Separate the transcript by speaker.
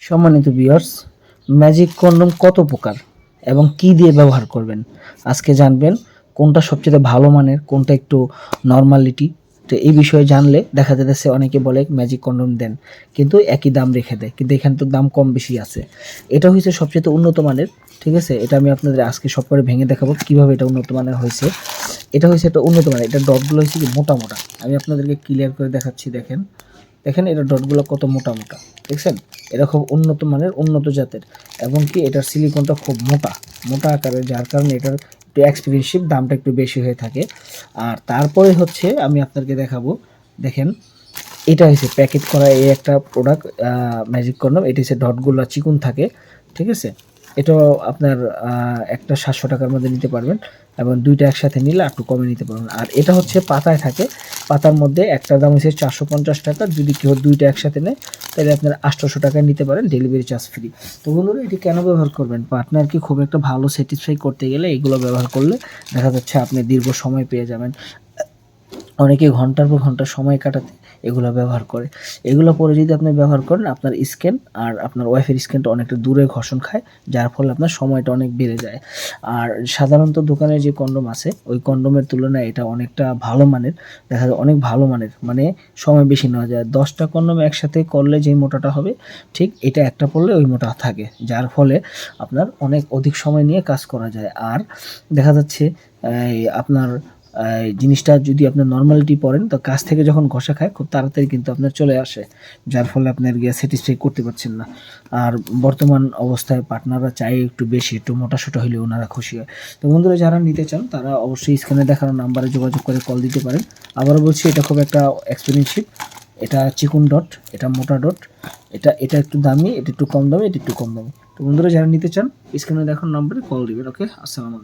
Speaker 1: সম্মানিত viewers, magic condom কত প্রকার এবং কি দিয়ে ব্যবহার করবেন আজকে জানবেন। কোনটা সবচেয়ে ভালো মানের, কোনটা একটু নর্মালিটি। তো এই বিষয়ে জানলে দেখা যাচ্ছে অনেকে বলে ম্যাজিক কন্ডম দেন, কিন্তু একই দাম রেখে দেয়, কিন্তু এখানে তো দাম কম বেশি আছে। এটা হচ্ছে সবচেয়ে উন্নত মানের, ঠিক আছে। এটা আমি আপনাদের আজকে সব করে ভেঙে দেখাবো কিভাবে এটা উন্নত মানের হয়েছে। এটা হচ্ছে একটা উন্নত মানের, এটা ডটগুলো হচ্ছে কি মোটা মোটা। আমি আপনাদেরকে ক্লিয়ার করে দেখাচ্ছি, দেখেন দেখেন এটা ডটগুলো কত মোটা মোটা, দেখছেন। এটা খুব উন্নত মানের, উন্নত জাতের, এবং কি এটার সিলিকনটা খুব মোটা মোটা আকারের, যার কারণে এটার একটু এক্সপেন্সিভ, দামটা একটু বেশি হয়ে থাকে। আর তারপরে হচ্ছে আমি আপনাদেরকে দেখাবো, দেখেন এটা হচ্ছে প্যাকেট করা এই একটা প্রোডাক্ট, ম্যাজিক কন্ডম। এটা হচ্ছে ডটগুলো চিকুন থাকে, ঠিক আছে। এটাও আপনার একটা 700 টাকার মধ্যে নিতে পারবেন, এবং দুইটা একসাথে নিলে একটু কমে নিতে পারবেন। আর এটা হচ্ছে পাতায় থাকে, পাতার মধ্যে একটার দাম হচ্ছে 450 টাকা। যদি কেউ দুইটা একসাথে নেয় তাহলে আপনার 800 টাকায় নিতে পারেন, ডেলিভারি চার্জ ফ্রি। তো বন্ধুরা, এটি কেন ব্যবহার করবেন? পার্টনারকে খুব একটা ভালো স্যাটিসফাই করতে গেলে এগুলো ব্যবহার করলে দেখা যাচ্ছে আপনি দীর্ঘ সময় পেয়ে যাবেন। অনেকে ঘন্টার পর ঘন্টা সময় কাটাতে এগুলো ব্যবহার করে। এগুলো পরে যদি আপনি ব্যবহার করেন, আপনার স্কিন আর আপনার ওয়াইফের স্কিনটা অনেকটা দূরে ঘর্ষণ খায়, যার ফলে আপনার সময়টা অনেক বেড়ে যায়। আর সাধারণত দোকানে যে কন্ডম আছে ওই কন্ডমের তুলনায় এটা অনেকটা ভালো মানের, দেখা যায় অনেক ভালো মানের, মানে সময় বেশি নেওয়া যায়। 10টা কন্ডম একসাথে করলে যে মোটাটা হবে, ঠিক এটা একটা পড়লে ওই মোটা থাকে, যার ফলে আপনার অনেক অধিক সময় নিয়ে কাজ করা যায়। আর দেখা যাচ্ছে আপনার জিনিসটা যদি আপনার নর্মালিটি পড়েন, তো কাছ থেকে যখন ঘষা খায় খুব তাড়াতাড়ি কিন্তু আপনার চলে আসে, যার ফলে আপনার গিয়ে স্যাটিসফাই করতে পারছেন না। আর বর্তমান অবস্থায় পার্টনাররা চাই একটু বেশি, একটু মোটাসোটা হলে ওনারা খুশি হয়। তো বন্ধুরা, যারা নিতে চান তারা অবশ্যই স্ক্রিনে দেখানো নাম্বারে যোগাযোগ করে কল দিতে পারেন। আবারও বলছি, এটা খুব একটা এক্সপেন্সিভ, এটা চিকুন ডট, এটা মোটা ডট, এটা এটা একটু দামি, এটা একটু কম দামি, এটা একটু কম দামি। তো বন্ধুরা, যারা নিতে চান স্ক্রিনে দেখানো নাম্বারে কল দিবেন। ওকে, আসসালামু আলাইকুম।